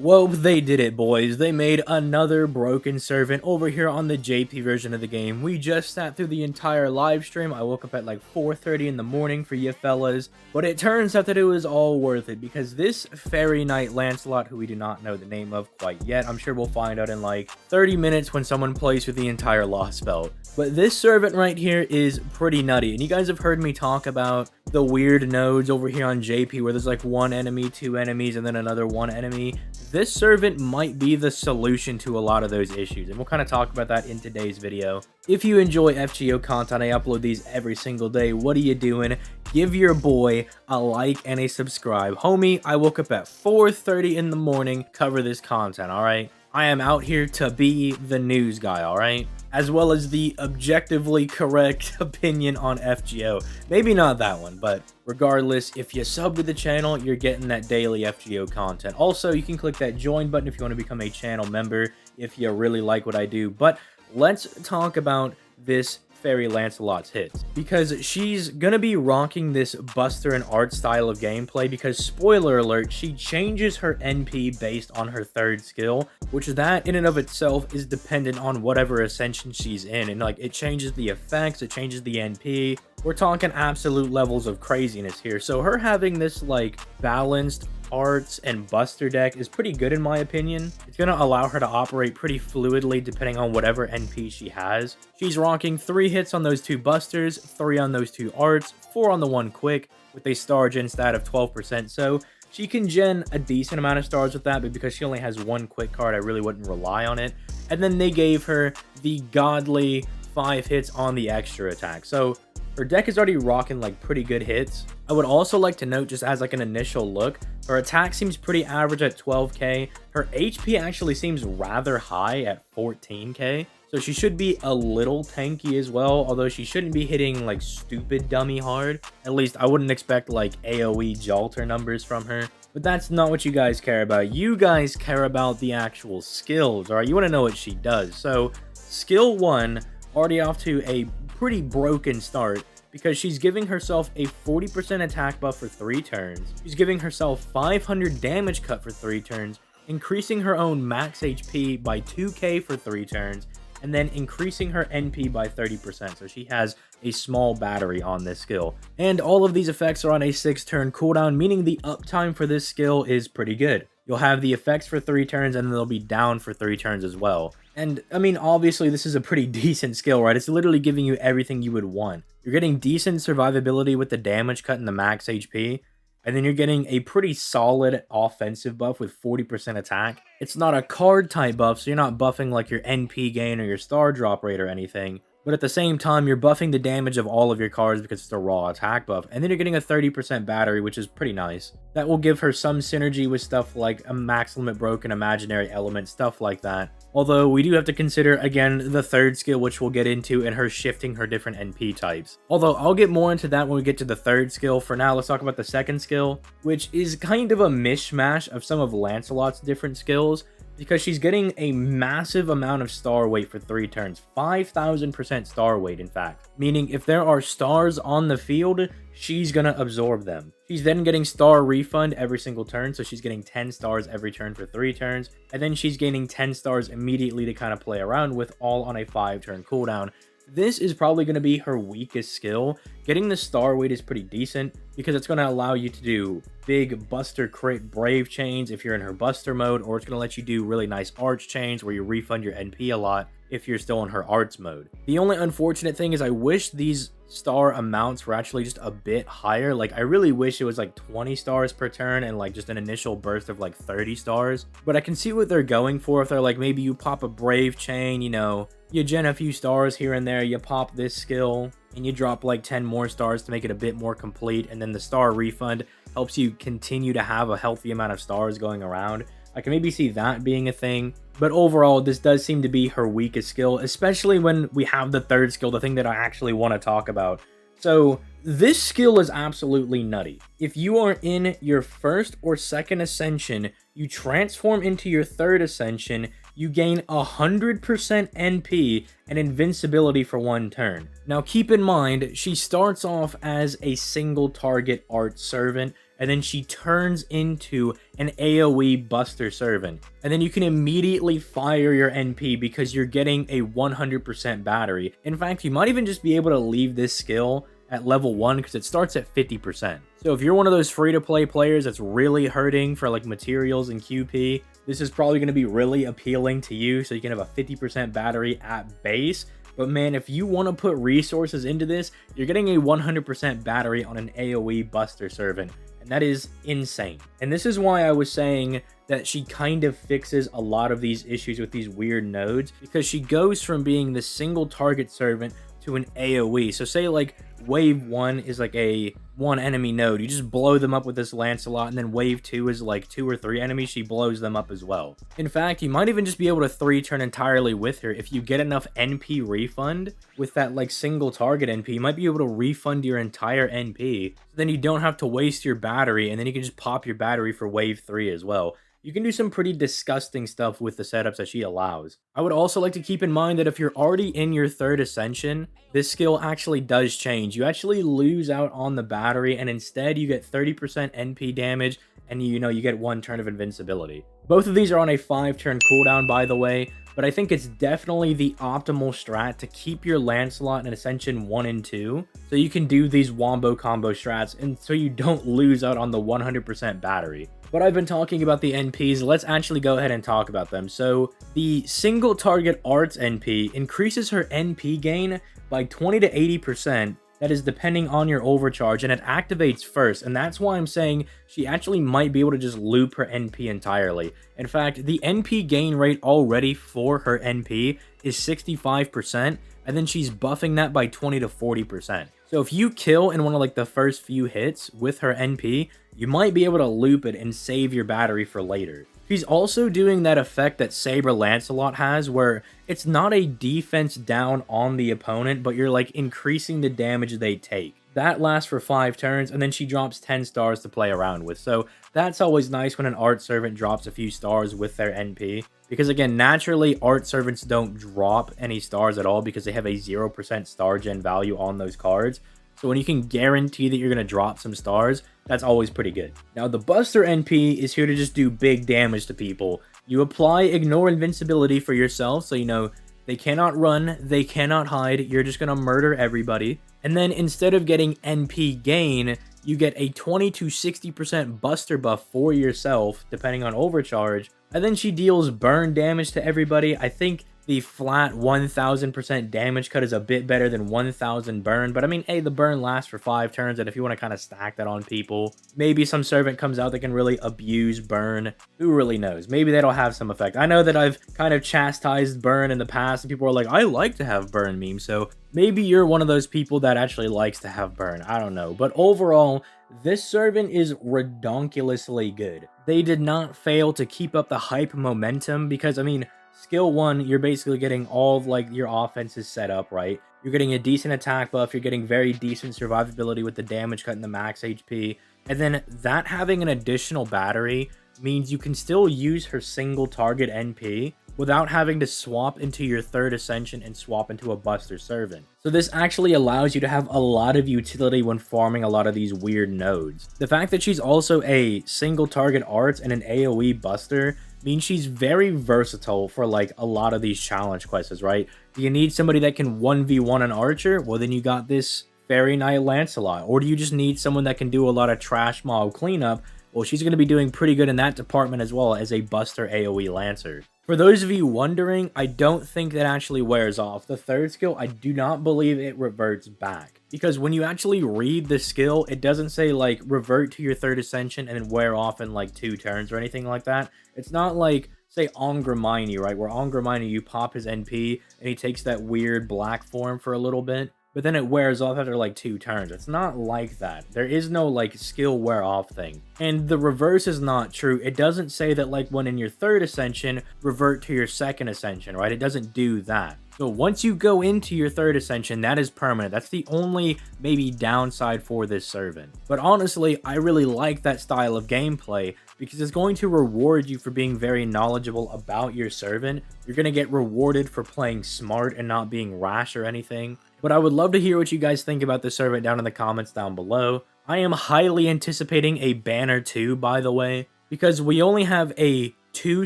Well, they did it, boys. They made another broken servant over here on the JP version of the game. We just sat through the entire live stream. I woke up at like 4:30 in the morning for you fellas, but it turns out that it was all worth it because this fairy knight Lancelot, who we do not know the name of quite yet, I'm sure we'll find out in like 30 minutes when someone plays with the entire lost belt. But this servant right here is pretty nutty, and you guys have heard me talk about the weird nodes over here on JP where there's like one enemy, two enemies, and then another one enemy. This servant might be the solution to a lot of those issues, and we'll kind of talk about that in today's video. If you enjoy FGO content, I upload these every single day. What are you doing? Give your boy a like and a subscribe. Homie, I woke up at 4:30 in the morning, cover this content, alright? I am out here to be the news guy, alright? As well as the objectively correct opinion on FGO. Maybe not that one, but regardless, if you sub to the channel, you're getting that daily FGO content. Also, you can click that join button if you want to become a channel member if you really like what I do. But let's talk about this Fairy Lancelot's hits, because she's gonna be rocking this Buster and art style of gameplay, because spoiler alert, she changes her NP based on her third skill, which that in and of itself is dependent on whatever ascension she's in, and like it changes the effects, it changes the NP. We're talking absolute levels of craziness here. So her having this like balanced arts and Buster deck is pretty good in my opinion. It's going to allow her to operate pretty fluidly depending on whatever NP she has. She's rocking 3 hits on those 2 Busters, 3 on those 2 arts, 4 on the 1 quick with a star gen stat of 12%. So she can gen a decent amount of stars with that, but because she only has 1 quick card, I really wouldn't rely on it. And then they gave her the godly 5 hits on the extra attack. So her deck is already rocking like pretty good hits. I would also like to note, just as like an initial look, her attack seems pretty average at 12k. Her HP actually seems rather high at 14k. So she should be a little tanky as well, although she shouldn't be hitting like stupid dummy hard. At least I wouldn't expect like AoE Jalter numbers from her. But that's not what you guys care about. You guys care about the actual skills, alright? You want to know what she does. So skill 1, already off to a pretty broken start, because she's giving herself a 40% attack buff for 3 turns. She's giving herself 500 damage cut for 3 turns, increasing her own max HP by 2k for 3 turns, and then increasing her NP by 30%. So she has a small battery on this skill. And all of these effects are on a 6-turn cooldown, meaning the uptime for this skill is pretty good. You'll have the effects for 3 turns, and then they'll be down for 3 turns as well. And, I mean, obviously, this is a pretty decent skill, right? It's literally giving you everything you would want. You're getting decent survivability with the damage cut and the max HP, and then you're getting a pretty solid offensive buff with 40% attack. It's not a card type buff, so you're not buffing like your NP gain or your star drop rate or anything. But at the same time, you're buffing the damage of all of your cards because it's a raw attack buff. And then you're getting a 30% battery, which is pretty nice. That will give her some synergy with stuff like a max limit broken imaginary element, stuff like that. Although we do have to consider, again, the third skill, which we'll get into, and her shifting her different NP types. Although I'll get more into that when we get to the third skill. For now, let's talk about the second skill, which is kind of a mishmash of some of Lancelot's different skills, because she's getting a massive amount of star weight for 3 turns. 5,000% star weight, in fact. Meaning if there are stars on the field, she's gonna absorb them. She's then getting star refund every single turn, so she's getting 10 stars every turn for 3 turns. And then she's gaining 10 stars immediately to kind of play around with, all on a 5-turn cooldown. This is probably going to be her weakest skill. Getting the star weight is pretty decent because it's going to allow you to do big Buster crit Brave chains if you're in her Buster mode, or it's going to let you do really nice Arch chains where you refund your NP a lot if you're still in her Arts mode. The only unfortunate thing is I wish these star amounts were actually just a bit higher. Like, I really wish it was like 20 stars per turn and like just an initial burst of like 30 stars. But I can see what they're going for if they're like, maybe you pop a Brave chain, you know, you gen a few stars here and there, you pop this skill, and you drop like 10 more stars to make it a bit more complete, and then the star refund helps you continue to have a healthy amount of stars going around. I can maybe see that being a thing, but overall, this does seem to be her weakest skill, especially when we have the third skill, the thing that I actually want to talk about. So this skill is absolutely nutty. If you are in your first or second ascension, you transform into your third ascension, you gain 100% NP and invincibility for 1 turn. Now keep in mind, she starts off as a single target art servant, and then she turns into an AoE Buster Servant. And then you can immediately fire your NP because you're getting a 100% battery. In fact, you might even just be able to leave this skill at level 1 because it starts at 50%. So if you're one of those free-to-play players that's really hurting for like materials and QP, this is probably going to be really appealing to you, so you can have a 50% battery at base. But man, if you want to put resources into this, you're getting a 100% battery on an AoE Buster Servant, and that is insane. And this is why I was saying that she kind of fixes a lot of these issues with these weird nodes, because she goes from being the single target servant to an AoE. So say like wave 1 is like a 1 enemy node, you just blow them up with this Lancelot, and then wave 2 is like 2 or 3 enemies, she blows them up as well. In fact, you might even just be able to 3-turn entirely with her if you get enough NP refund with that like single target NP. You might be able to refund your entire NP, so then you don't have to waste your battery, and then you can just pop your battery for wave 3 as well. You can do some pretty disgusting stuff with the setups that she allows. I would also like to keep in mind that if you're already in your 3rd ascension, this skill actually does change. You actually lose out on the battery, and instead you get 30% NP damage, and you get 1 turn of invincibility. Both of these are on a 5-turn cooldown, by the way, but I think it's definitely the optimal strat to keep your Lancelot in Ascension 1 and 2, so you can do these wombo combo strats, and so you don't lose out on the 100% battery. But I've been talking about the NPs, let's actually go ahead and talk about them. So the single target arts NP increases her NP gain by 20 to 80%. That is depending on your overcharge, and it activates first, and that's why I'm saying she actually might be able to just loop her NP entirely. In fact, the NP gain rate already for her NP is 65%, and then she's buffing that by 20 to 40%. So if you kill in one of like the first few hits with her NP, you might be able to loop it and save your battery for later. She's also doing that effect that Saber Lancelot has, where it's not a defense down on the opponent, but you're like increasing the damage they take. That lasts for 5 turns, and then she drops 10 stars to play around with. So that's always nice when an art servant drops a few stars with their NP. Because again, naturally, art servants don't drop any stars at all because they have a 0% star gen value on those cards. So when you can guarantee that you're going to drop some stars, that's always pretty good. Now, the Buster NP is here to just do big damage to people. You apply Ignore Invincibility for yourself, so they cannot run, they cannot hide, you're just going to murder everybody. And then instead of getting NP gain, you get a 20 to 60% Buster buff for yourself, depending on overcharge. And then she deals burn damage to everybody. I think the flat 1000% damage cut is a bit better than 1000 burn, but I mean, hey, the burn lasts for 5 turns, and if you want to kind of stack that on people, maybe some servant comes out that can really abuse burn. Who really knows? Maybe that'll have some effect. I know that I've kind of chastised burn in the past, and people are like, I like to have burn memes, so maybe you're one of those people that actually likes to have burn. I don't know, but overall, this servant is redonkulously good. They did not fail to keep up the hype momentum because, I mean, Skill 1, you're basically getting all of like your offenses set up, right? You're getting a decent attack buff, you're getting very decent survivability with the damage cut and the max HP, and then that having an additional battery means you can still use her single target NP without having to swap into your 3rd ascension and swap into a Buster Servant. So this actually allows you to have a lot of utility when farming a lot of these weird nodes. The fact that she's also a single target arts and an AoE Buster means she's very versatile for like a lot of these challenge quests, right? Do you need somebody that can 1v1 an archer? Well, then you got this Fairy Knight Lancelot. Or do you just need someone that can do a lot of trash mob cleanup? Well, she's going to be doing pretty good in that department as well as a Buster AoE Lancer. For those of you wondering, I don't think that actually wears off. The 3rd skill, I do not believe it reverts back. Because when you actually read the skill, it doesn't say like revert to your 3rd ascension and then wear off in like 2 turns or anything like that. It's not like, say, Ongramini, right? Where Ongramini, you pop his NP and he takes that weird black form for a little bit, but then it wears off after like 2 turns. It's not like that. There is no like skill wear off thing. And the reverse is not true. It doesn't say that like when in your 3rd ascension, revert to your 2nd ascension, right? It doesn't do that. So once you go into your 3rd ascension, that is permanent. That's the only maybe downside for this servant. But honestly, I really like that style of gameplay because it's going to reward you for being very knowledgeable about your servant. You're going to get rewarded for playing smart and not being rash or anything. But I would love to hear what you guys think about this servant down in the comments down below. I am highly anticipating a banner too, by the way, because we only have a 2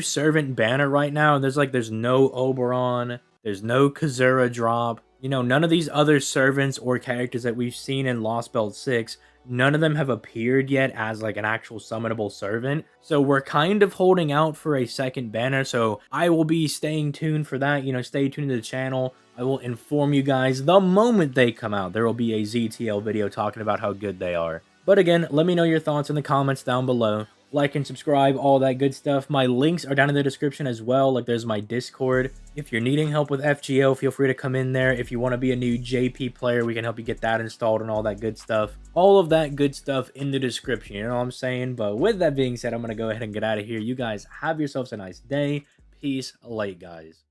servant banner right now. There's no Oberon, there's no Kazura drop. You know, none of these other servants or characters that we've seen in Lost Belt 6, none of them have appeared yet as like an actual summonable servant. So we're kind of holding out for a second banner. So I will be staying tuned for that. You know, stay tuned to the channel. I will inform you guys the moment they come out. There will be a ZTL video talking about how good they are. But again, let me know your thoughts in the comments down below. Like and subscribe, all that good stuff. My links are down in the description as well. Like, there's my Discord. If you're needing help with FGO, feel free to come in there. If you want to be a new JP player, we can help you get that installed and all that good stuff. All of that good stuff in the description, you know what I'm saying? But with that being said, I'm going to go ahead and get out of here. You guys have yourselves a nice day. Peace, late guys.